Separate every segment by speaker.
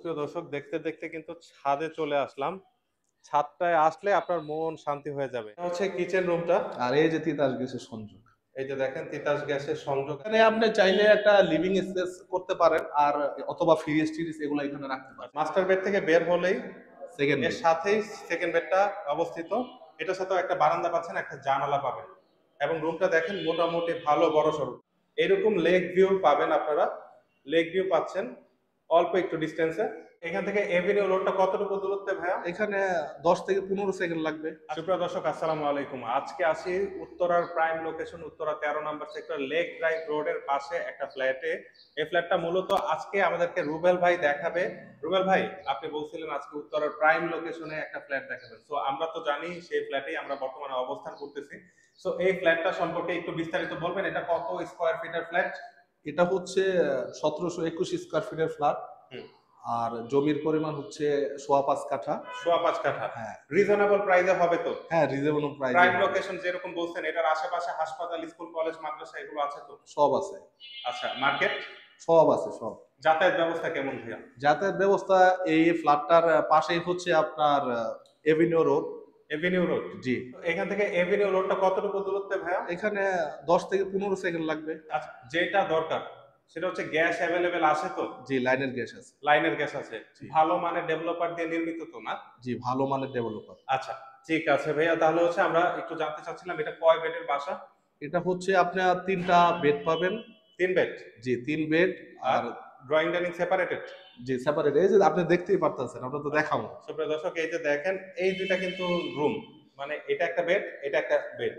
Speaker 1: সুপ্রিয় দর্শক, দেখতে দেখতে কিন্তু ছাদে চলে আসলাম। ছাদটায় আসলে আপনার মন শান্তি হয়ে যাবে। এটা হচ্ছে কিচেন রুমটা।
Speaker 2: আর এই যে তিতাস গ্যাসের সংযোগ,
Speaker 1: এই যে দেখেন তিতাস গ্যাসের সংযোগ।
Speaker 2: এখানে আপনি চাইলে একটা লিভিং স্পেস করতে পারেন, আর অথবা ফ্রিজ টিরিজ এগুলো এখানে রাখতে পারেন।
Speaker 1: মাস্টার বেড থেকে বের হলেই
Speaker 2: সেকেন্ড
Speaker 1: এর
Speaker 2: বেড।
Speaker 1: সাথেই সেকেন্ড বেডটা অবস্থিত। এটার সাথেও একটা বারান্দা পাচ্ছেন, একটা জানালা পাবেন, এবং রুমটা দেখেন মোটামুটি ভালো বড় সড়ো। এরকম লেক ভিউ পাবেন আপনারা। লেক ভিউ পাচ্ছেন অল্প একটু ডিস্টেন্সে। এখান থেকে এভিনিউ রোডটা কতটুকু দূরত্বে ভাইয়া?
Speaker 2: এখানে 10 থেকে 15 সেকেন্ড লাগবে।
Speaker 1: সুপ্রিয় দর্শক, আসসালামু আলাইকুম। আজকে আসি উত্তরার প্রাইম লোকেশন, উত্তরা 13 নম্বর সেক্টর, লেক ড্রাইভ রোডের পাশে একটা ফ্ল্যাটে। এই ফ্ল্যাটটা মূলত আজকে আমাদেরকে রুবেল ভাই দেখাবে। রুবেল ভাই, আপনি বলছিলেন আজকে উত্তরার প্রাইম লোকেশনে একটা ফ্ল্যাট দেখাবেন। তো আমরা তো জানি সেই ফ্ল্যাটেই আমরা বর্তমানে অবস্থান করতেছি। সো এই ফ্ল্যাটটা সম্পর্কে একটু বিস্তারিত বলবেন। এটা কত স্কোয়ার ফিটের ফ্ল্যাট?
Speaker 2: এটা হচ্ছে 1721 স্কোয়ার ফিটের ফ্ল্যাট।
Speaker 1: হুম।
Speaker 2: আর জমির পরিমাণ হচ্ছে 5.25 কাঠা।
Speaker 1: 5.25 কাঠা।
Speaker 2: হ্যাঁ,
Speaker 1: রিজনেবল প্রাইসে হবে তো?
Speaker 2: হ্যাঁ, রিজনেবল প্রাইস।
Speaker 1: প্রাইম লোকেশন যেরকম বলছেন, এটার আশেপাশে হাসপাতাল, স্কুল, কলেজ, মাদ্রাসা এগুলো আছে তো?
Speaker 2: সব আছে।
Speaker 1: আচ্ছা, মার্কেট?
Speaker 2: সব আছে সব।
Speaker 1: যাতায়াত ব্যবস্থা কেমন ভাইয়া?
Speaker 2: যাতায়াত ব্যবস্থা এই ফ্ল্যাটটার পাশেই হচ্ছে আপনার এভিনিউ রোড।
Speaker 1: Avenue road?
Speaker 2: জি।
Speaker 1: এখান থেকে এভিনিউ রোডটা কতটুকু দূরত্বে ভাইয়া?
Speaker 2: এখানে 10 থেকে 15 সেকেন্ড লাগবে।
Speaker 1: আচ্ছা, যেটা দরকার সেটা হচ্ছে গ্যাস অ্যাভেলেবেল আছে তো?
Speaker 2: জি, লাইনের গ্যাস আছে।
Speaker 1: লাইনের গ্যাস আছে।
Speaker 2: জি।
Speaker 1: ভালো মানের ডেভেলপার দিয়ে নির্মিত তো না?
Speaker 2: জি, ভালো মানের ডেভেলপার।
Speaker 1: আচ্ছা, ঠিক আছে ভাইয়া। তাহলে হচ্ছে আমরা একটু জানতে চাচ্ছিলাম, এটা কয় বেডের বাসা?
Speaker 2: এটা হচ্ছে আপনার 3টা বেড পাবেন।
Speaker 1: 3 বেড।
Speaker 2: জি, 3 বেড।
Speaker 1: আর
Speaker 2: আর
Speaker 1: ড্রয়িং ডাইনিং সেপারেটেড?
Speaker 2: জি, সেপারেট। এই যে আপনি দেখতেই পারতেছেন, আমরা তো দেখাবো।
Speaker 1: সুপ্রিয় দর্শক, এই যে দেখেন, এই দুইটা কিন্তু রুম। মানে এটা একটা বেড, এটা একটা বেড।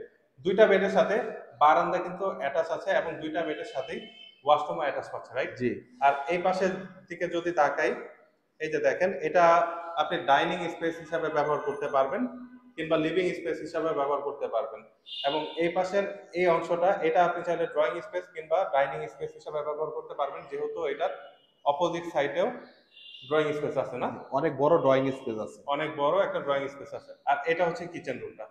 Speaker 1: দুইটা বেডের সাথে বারান্দা কিন্তু অ্যাটাচ আছে, এবং দুইটা বেডের সাথেই ওয়াশরুমও অ্যাটাচ পাচ্ছে, রাইট?
Speaker 2: জি।
Speaker 1: আর এই পাশের দিকে যদি তাকাই, এই যে দেখেন, এটা আপনি ডাইনিং স্পেস হিসাবে ব্যবহার করতে পারবেন, কিংবা লিভিং স্পেস হিসাবে ব্যবহার করতে পারবেন। এবং এই পাশের এই অংশটা, এটা আপনি চাইলে ড্রয়িং স্পেস কিংবা ডাইনিং স্পেস হিসাবে ব্যবহার করতে পারবেন, যেহেতু এটার অপোজিট সাইডেও ড্রয়িং স্পেস আছে না?
Speaker 2: অনেক বড় ড্রয়িং স্পেস আছে।
Speaker 1: অনেক বড় একটা ড্রয়িং স্পেস আছে। আর এটা হচ্ছে কিচেন রুমটা।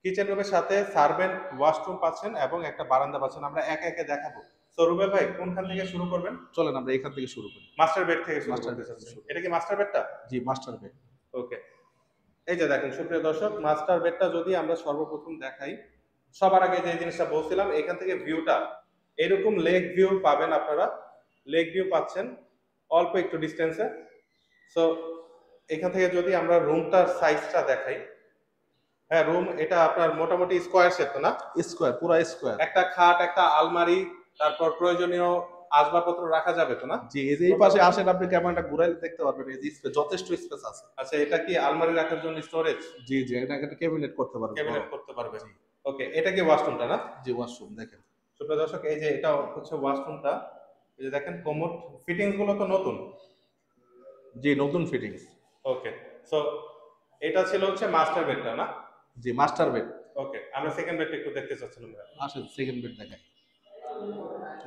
Speaker 1: কিচেন রুমের সাথে সার্ভেন্ট ওয়াশরুম পাচ্ছেন এবং একটা বারান্দা পাচ্ছেন। আমরা একে একে দেখাবো। তো রুবেল ভাই, কোনখান থেকে শুরু করবেন?
Speaker 2: চলেন আমরা এখান থেকে শুরু করি।
Speaker 1: মাস্টার বেড থেকে শুরু
Speaker 2: মাস্টার
Speaker 1: করতে
Speaker 2: বেড থেকে
Speaker 1: চাচ্ছেন?
Speaker 2: শুরু।
Speaker 1: এটা কি মাস্টার বেডটা?
Speaker 2: জি, মাস্টার বেড।
Speaker 1: ওকে। এই যে দেখেন সুপ্রিয় দর্শক, মাস্টার বেডটা যদি আমরা সর্বপ্রথম দেখাই, সবার আগে যে জিনিসটা বলছিলাম, এখান থেকে ভিউটা এরকম লেক ভিউ পাবেন আপনারা। লেক ভিউ পাচ্ছেন অল্প একটু ডিস্টেন্সে। সো এখান থেকে যদি আমরা রুমটার সাইজটা দেখাই, হ্যাঁ, রুম এটা আপনার মোটামুটি স্কোয়ার শেপ তো না?
Speaker 2: স্কোয়ার, পুরা স্কোয়ার।
Speaker 1: একটা খাট, একটা আলমারি, তারপর প্রয়োজনীয় আসবাবপত্র রাখা যাবে তো না?
Speaker 2: জি, এই যে এই পাশে আসেন, আপনি ক্যামেরাটা ঘুরাইলে দেখতে পারবেন এই যে স্পেস, যথেষ্ট স্পেস আছে।
Speaker 1: আচ্ছা, এটা কি আলমারি রাখার জন্য স্টোরেজ?
Speaker 2: জি, জি, এটা একটা ক্যাবিনেট করতে পারবেন।
Speaker 1: ক্যাবিনেট করতে পারবে?
Speaker 2: জি।
Speaker 1: ওকে, এটা কি ওয়াশরুমটা না?
Speaker 2: জি, ওয়াশরুম দেখেন।
Speaker 1: সুপ্রিয় দর্শক, এই যে এটা হচ্ছে ওয়াশরুমটা। এই যে দেখেন, কোমোড ফিটিংস গুলো তো নতুন।
Speaker 2: জি, নতুন ফিটিংস।
Speaker 1: ওকে। সো এটা ছিল হচ্ছে মাস্টার বেডটা না?
Speaker 2: জি, মাস্টার বেড।
Speaker 1: ওকে, আমরা সেকেন্ড বেডটা একটু দেখতে চাচ্ছিলাম।
Speaker 2: আসেন সেকেন্ড বেড দেখাই।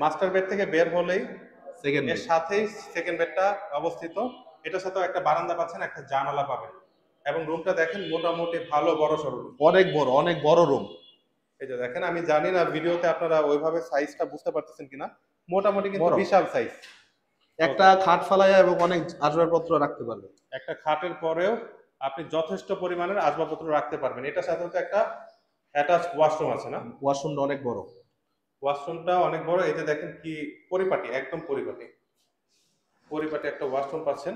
Speaker 1: মাস্টার বেড থেকে বের হলেই
Speaker 2: সেকেন্ড
Speaker 1: এর
Speaker 2: বেড।
Speaker 1: সাথেই সেকেন্ড বেডটা অবস্থিত। এটার সাথেও একটা বারান্দা পাচ্ছেন, একটা জানালা পাবেন, এবং রুমটা দেখেন মোটামুটি ভালো বড় সড়ো।
Speaker 2: অনেক বড়, অনেক বড় রুম।
Speaker 1: এই যে দেখেন, আমি জানি না ভিডিওতে আপনারা ওইভাবে সাইজটা বুঝতে পারতেছেন কিনা, মোটামুটি কিন্তু
Speaker 2: বড়।
Speaker 1: বিশাল সাইজ।
Speaker 2: একটা খাট ফালাইয়া এবং অনেক আসবাবপত্র রাখতে পারবে।
Speaker 1: একটা খাটের পরেও আপনি যথেষ্ট পরিমাণের আসবাবপত্র রাখতে পারবেন। এটা সাথে সাথে একটা অ্যাটাচ ওয়াশরুম আছে না?
Speaker 2: ওয়াশরুমটা অনেক বড়।
Speaker 1: ওয়াশরুমটা অনেক বড়। এই যে দেখেন কি পরিপাটি, একদম পরিপাটি। পরিপাটি একটা ওয়াশরুম পাচ্ছেন।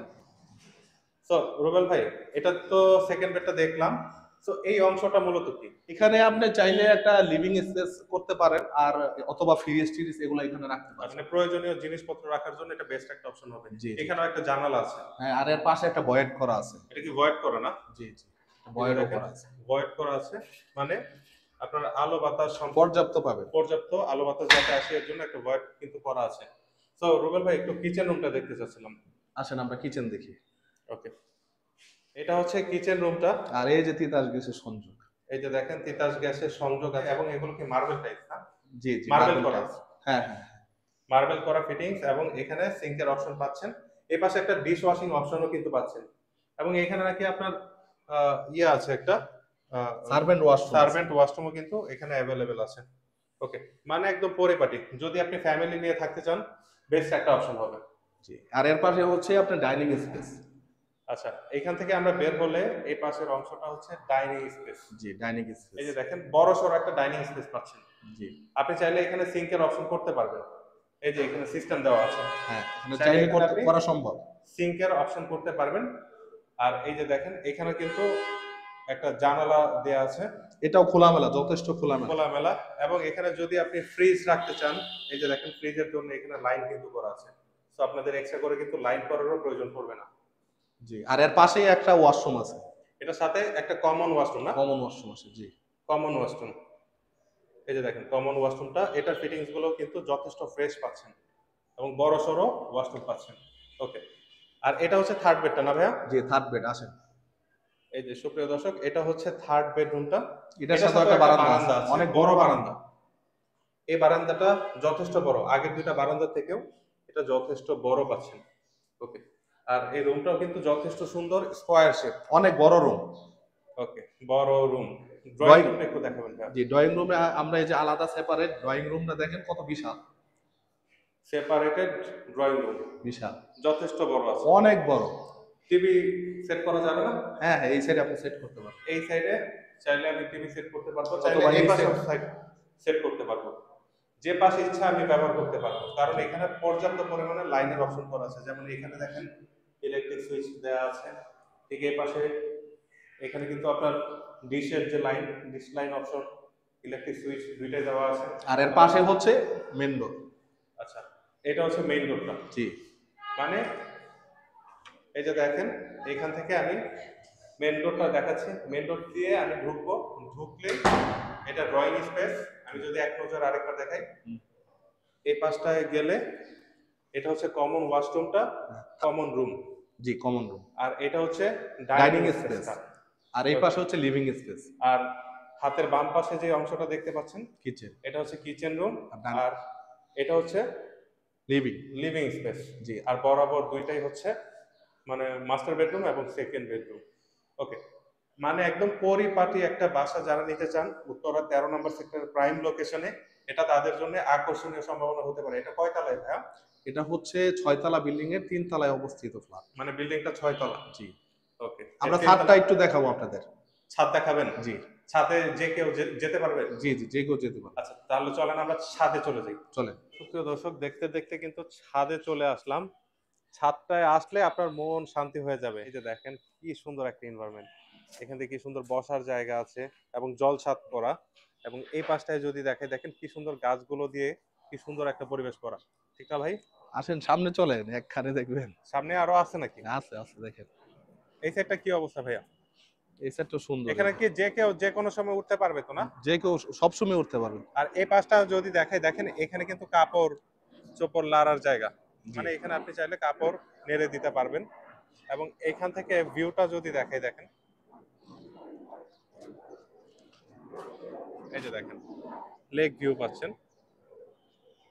Speaker 1: সো রুবেল ভাই, এটা তো সেকেন্ড বেডটা দেখলাম। সো এই অংশটা মূলত কি?
Speaker 2: এখানে আপনি চাইলে একটা লিভিং স্পেস করতে পারেন, আর অথবা ফ্রিজ টিরিজ এগুলো এখানে রাখতে পারেন।
Speaker 1: মানে প্রয়োজনীয় জিনিসপত্র রাখার জন্য এটা বেস্ট একটা অপশন হবে।
Speaker 2: জি।
Speaker 1: এখানেও একটা জানালা আছে।
Speaker 2: হ্যাঁ, আর এর পাশে একটা ভয়েড করা আছে।
Speaker 1: এটা কি ভয়েড করা না?
Speaker 2: জি, জি, ভয়েডও করা আছে।
Speaker 1: ভয়েড করা আছে, মানে আপনার আলো বাতাস
Speaker 2: পর্যাপ্ত পাবেন।
Speaker 1: পর্যাপ্ত আলো বাতাস যাতে আসে, এর জন্য একটা ভয়েড কিন্তু করা আছে। সো রুবেল ভাই, একটু কিচেন রুমটা দেখতে চাচ্ছিলাম।
Speaker 2: আসেন আমরা কিচেন দেখি।
Speaker 1: ওকে, এটা হচ্ছে কিচেন রুমটা।
Speaker 2: আর এই যে তিতাস গ্যাসের সংযোগ।
Speaker 1: এই যে দেখেন, তিতাস গ্যাসের সংযোগ আছে, এবং এগুলো কি মার্বেল টাইলস না?
Speaker 2: জি, জি,
Speaker 1: মার্বেল
Speaker 2: মার্বেল
Speaker 1: করা
Speaker 2: টাইলস।
Speaker 1: আছে।
Speaker 2: হ্যাঁ, হ্যাঁ, হ্যাঁ।
Speaker 1: মার্বেল করা ফিটিংস, এবং এখানে সিঙ্কের অপশন পাচ্ছেন। এই পাশে একটা ডিশ ওয়াশিং অপশনও কিন্তু পাচ্ছেন, এবং এখানে নাকি আপনার ইয়ে আছে, একটা
Speaker 2: সার্ভেন্ট ওয়াশরুম।
Speaker 1: সার্ভেন্ট ওয়াশরুমও কিন্তু এখানে অ্যাভেলেবেল আছে। ওকে, মানে একদম পরিপাটি। যদি আপনি ফ্যামিলি নিয়ে থাকতে চান, বেস্ট একটা অপশন হবে।
Speaker 2: জি, আর এর পাশে হচ্ছে আপনার ডাইনিং স্পেস।
Speaker 1: আচ্ছা, এখান থেকে আমরা বের হলে এই পাশের অংশটা হচ্ছে ডাইনিং স্পেস।
Speaker 2: জি, ডাইনিং
Speaker 1: এই
Speaker 2: স্পেস।
Speaker 1: যে দেখেন বড় সড়ো একটা ডাইনিং স্পেস পাচ্ছেন।
Speaker 2: জি,
Speaker 1: আপনি চাইলে এখানে সিঙ্কের অপশন করতে পারবেন। এই যে এখানে সিস্টেম দেওয়া আছে।
Speaker 2: হ্যাঁ, এখানে
Speaker 1: চাইলে
Speaker 2: চাইলে
Speaker 1: এখানে আপনি
Speaker 2: করা সম্ভব।
Speaker 1: সিঙ্কের অপশন করতে পারবেন। আর এই যে দেখেন এখানে কিন্তু একটা জানালা দেয়া আছে
Speaker 2: এটাও খোলামেলা, যথেষ্ট খোলামেলা।
Speaker 1: খোলামেলা, এবং এখানে যদি আপনি ফ্রিজ রাখতে চান, এই যে দেখেন ফ্রিজের জন্য এখানে লাইন কিন্তু করা আছে। সো আপনাদের এক্সট্রা করে কিন্তু লাইন করারও প্রয়োজন পড়বে না।
Speaker 2: জি, আর এর পাশেই একটা ওয়াশরুম আছে।
Speaker 1: এটার সাথে একটা কমন ওয়াশরুম, না?
Speaker 2: কমন ওয়াশরুম আছে, জি।
Speaker 1: Common washroom. এই যে দেখেন কমন ওয়াশরুমটা, এটার ফিটিংস গুলো কিন্তু যথেষ্ট ফ্রেশ পাচ্ছেন এবং বড় সড়ো ওয়াশরুম পাচ্ছেন। ওকে, আর এটা হচ্ছে থার্ড বেডটা, না ভাইয়া?
Speaker 2: জি, থার্ড বেড আসেন।
Speaker 1: এই যে সুপ্রিয় দর্শক, এটা হচ্ছে থার্ড বেডরুমটা।
Speaker 2: এটার সাথে একটা বারান্দা আছে,
Speaker 1: অনেক বড় বারান্দা। এই বারান্দাটা যথেষ্ট বড়, আগের দুইটা বারান্দা থেকেও এটা যথেষ্ট বড় পাচ্ছেন। ওকে, আর এই রুমটাও কিন্তু যথেষ্ট সুন্দর, স্কোয়ার শেপ।
Speaker 2: অনেক বড় রুম।
Speaker 1: ওকে, বড় রুম। ড্রয়িং রুমটা একটু দেখাবেন ভাইয়া।
Speaker 2: জি, ড্রয়িং রুমে আমরা এই যে আলাদা সেপারেট ড্রয়িং রুমটা দেখেন কত বিশাল।
Speaker 1: সেপারেটেড ড্রয়িং রুম,
Speaker 2: বিশাল,
Speaker 1: যথেষ্ট বড় আছে।
Speaker 2: অনেক বড়।
Speaker 1: টিভি সেট করা যাবে না?
Speaker 2: হ্যাঁ হ্যাঁ, এই সাইডে আপনি সেট করতে পারেন।
Speaker 1: এই সাইডে চাইলে আমি টিভি সেট করতে পারবো, চাইলে
Speaker 2: অথবা
Speaker 1: এই
Speaker 2: এই
Speaker 1: পাশে
Speaker 2: side।
Speaker 1: সেট করতে পারবো। যে পাশে ইচ্ছা আমি ব্যবহার করতে পারবো, কারণ এখানে পর্যাপ্ত পরিমাণে লাইনের অপশন করা আছে। যেমন এখানে দেখেন ইলেকট্রিক সুইচ দেওয়া আছে, ঠিক এই পাশে এখানে কিন্তু আপনার ডিশের যে line, dish line option, electric switch দুইটাই দেওয়া আছে।
Speaker 2: আর এর পাশে হচ্ছে মেন ডোর।
Speaker 1: আচ্ছা, এটা হচ্ছে মেইন ডোরটা।
Speaker 2: জি,
Speaker 1: মানে এই যে দেখেন এখান থেকে আমি মেন ডোরটা দেখাচ্ছি, মেন ডোর দিয়ে আমি ঢুকবো, ঢুকলেই এটা ড্রয়িং স্পেস। আমি যদি এক নজর আরেকবার দেখাই, এই পাশটায় গেলে এটা হচ্ছে কমন ওয়াশরুমটা, কমন রুম।
Speaker 2: জি, কমন রুম।
Speaker 1: আর এটা হচ্ছে
Speaker 2: ডাইনিং
Speaker 1: ডাইনিং
Speaker 2: স্পেস।
Speaker 1: স্পেসটা।
Speaker 2: আর এই পাশে হচ্ছে লিভিং স্পেস।
Speaker 1: আর হাতের বাম পাশে যে অংশটা দেখতে পাচ্ছেন,
Speaker 2: কিচেন।
Speaker 1: এটা হচ্ছে কিচেন রুম।
Speaker 2: আর
Speaker 1: আর এটা হচ্ছে
Speaker 2: লিভিং।
Speaker 1: Living space.
Speaker 2: জি,
Speaker 1: আর বরাবর দুইটাই হচ্ছে মানে মাস্টার বেডরুম এবং সেকেন্ড বেডরুম। ওকে, মানে একদম পরিপাটি একটা বাসা যারা নিতে চান উত্তরা 13 নম্বর সেক্টরের প্রাইম লোকেশনে, এটা তাদের জন্য আকর্ষণীয় সম্ভাবনা হতে পারে। এটা কয় তলায় ভাইয়া?
Speaker 2: এটা হচ্ছে 6 তলা বিল্ডিং এর 3 তলায় অবস্থিত ফ্ল্যাট।
Speaker 1: মানে বিল্ডিংটা 6 তলা।
Speaker 2: জি,
Speaker 1: ওকে,
Speaker 2: আমরা ছাদটা একটু দেখাবো আপনাদের।
Speaker 1: ছাদ দেখাবেন?
Speaker 2: জি,
Speaker 1: ছাদে যে কেউ যেতে পারবে?
Speaker 2: জি জি, যে কেউ যেতে পারে।
Speaker 1: আচ্ছা, তাহলে চলেন আমরা ছাদে চলে যাই।
Speaker 2: চলেন।
Speaker 1: সুপ্রিয় দর্শক, দেখতে দেখতে কিন্তু ছাদে চলে আসলাম। ছাদটায় আসলে আপনার মন শান্তি হয়ে যাবে। এই যে দেখেন কি সুন্দর একটা এনভায়রনমেন্ট, এখান থেকে কি সুন্দর বসার জায়গা আছে এবং জল ছাদ করা, এবং এই পাশটায় যদি দেখেন কি সুন্দর গাছগুলো দিয়ে কি সুন্দর একটা পরিবেশ করা। ঠিক না ভাই?
Speaker 2: আসেন সামনে চলেন, একখানে দেখবেন।
Speaker 1: সামনে আরো আছে নাকি?
Speaker 2: আছে আছে, দেখেন।
Speaker 1: এই সাইডটা কি অবস্থা ভাইয়া?
Speaker 2: এই সাইডটা সুন্দর।
Speaker 1: এখানে কি যে কেউ যে কোনো সময় উঠতে পারবে তো, না?
Speaker 2: যে কেউ সবসময় উঠতে পারবে।
Speaker 1: আর এই পাশটা যদি দেখেন এখানে কিন্তু কাপড় চোপড় লাড়ার জায়গা,
Speaker 2: জি,
Speaker 1: মানে এখানে আপনি চাইলে কাপড় নেড়ে দিতে পারবেন। এবং এখান থেকে ভিউটা যদি দেখেন, এই যে দেখেন লেক ভিউ পাচ্ছেন।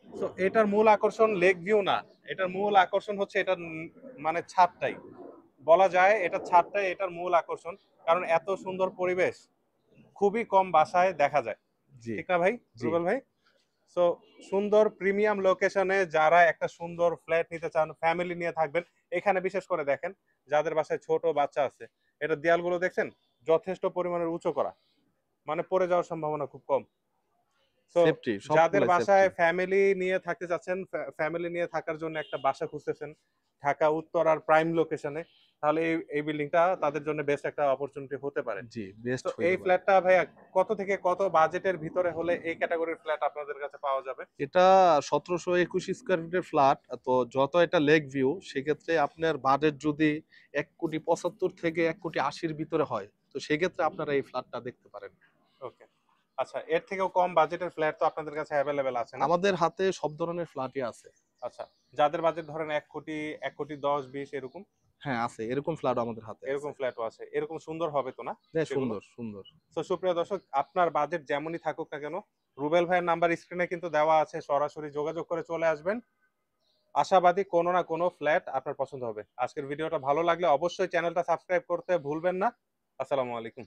Speaker 1: তো এটার মূল আকর্ষণ লেক ভিউ না, এটার মূল আকর্ষণ হচ্ছে এটার মানে ছাদটাই বলা যায়, এটা ছাদটাই এটার মূল আকর্ষণ। কারণ এত সুন্দর পরিবেশ খুবই কম বাসায় দেখা যায়।
Speaker 2: জি,
Speaker 1: ঠিক না ভাই,
Speaker 2: জি।
Speaker 1: রুবেল ভাই? সো সুন্দর প্রিমিয়াম লোকেশনে যারা একটা সুন্দর ফ্ল্যাট নিতে চান, ফ্যামিলি নিয়ে থাকবেন, এখানে বিশেষ করে দেখেন যাদের বাসায় ছোট বাচ্চা আছে, এটা দেয়ালগুলো দেখছেন যথেষ্ট পরিমাণের উঁচু করা, মানে পড়ে যাওয়ার সম্ভাবনা খুব কম। তো
Speaker 2: সেফটি,
Speaker 1: যাদের
Speaker 2: সবগুলাই
Speaker 1: বাসায়
Speaker 2: সেফটি।
Speaker 1: ফ্যামিলি নিয়ে থাকতে চাচ্ছেন, ফ্যামিলি নিয়ে থাকার জন্য একটা বাসা খুঁজতেছেন ঢাকা উত্তরার প্রাইম লোকেশনে, তাহলে এই বিল্ডিংটা তাদের জন্য বেস্ট একটা অপরচুনিটি হতে পারে।
Speaker 2: জি, বেস্ট
Speaker 1: তো এই
Speaker 2: হইতে পারে।
Speaker 1: ফ্ল্যাটটা ভাইয়া কত থেকে কত বাজেটের ভিতরে হলে এই ক্যাটাগরির ফ্ল্যাট আপনাদের কাছে পাওয়া যাবে?
Speaker 2: এটা 1721 স্কয়ার ফিটের ফ্ল্যাট। তো যত এটা লেক ভিউ, সেক্ষেত্রে আপনার বাজেট যদি 1,75,00,000 থেকে 1,80,00,000 ভিতরে হয়, তো সেক্ষেত্রে আপনারা এই ফ্ল্যাটটা দেখতে পারেন।
Speaker 1: ওকে, আচ্ছা, এর থেকেও কম বাজেটের ফ্ল্যাট তো আপনাদের কাছে অ্যাভেলেবেল আছে, না?
Speaker 2: আমাদের হাতে সব ধরনের ফ্ল্যাটই আছে।
Speaker 1: আচ্ছা, যাদের বাজেট ধরেন 1 কোটি 10-20 এরকম,
Speaker 2: হ্যাঁ, আছে। এরকম ফ্ল্যাটও আমাদের হাতে আছে।
Speaker 1: এরকম ফ্ল্যাটও আছে। এরকম সুন্দর হবে তো, না
Speaker 2: হ্যাঁ,
Speaker 1: সেগুলো?
Speaker 2: সুন্দর, সুন্দর।
Speaker 1: তো সুপ্রিয় দর্শক, আপনার বাজেট যেমনই থাকুক না কেন, রুবেল ভাইয়ের নাম্বার স্ক্রিনে কিন্তু দেওয়া আছে, সরাসরি যোগাযোগ করে চলে আসবেন। আশাবাদী কোনো না কোনো ফ্ল্যাট আপনার পছন্দ হবে। আজকের ভিডিওটা ভালো লাগলে অবশ্যই চ্যানেলটা সাবস্ক্রাইব করতে ভুলবেন না। আসসালামু আলাইকুম।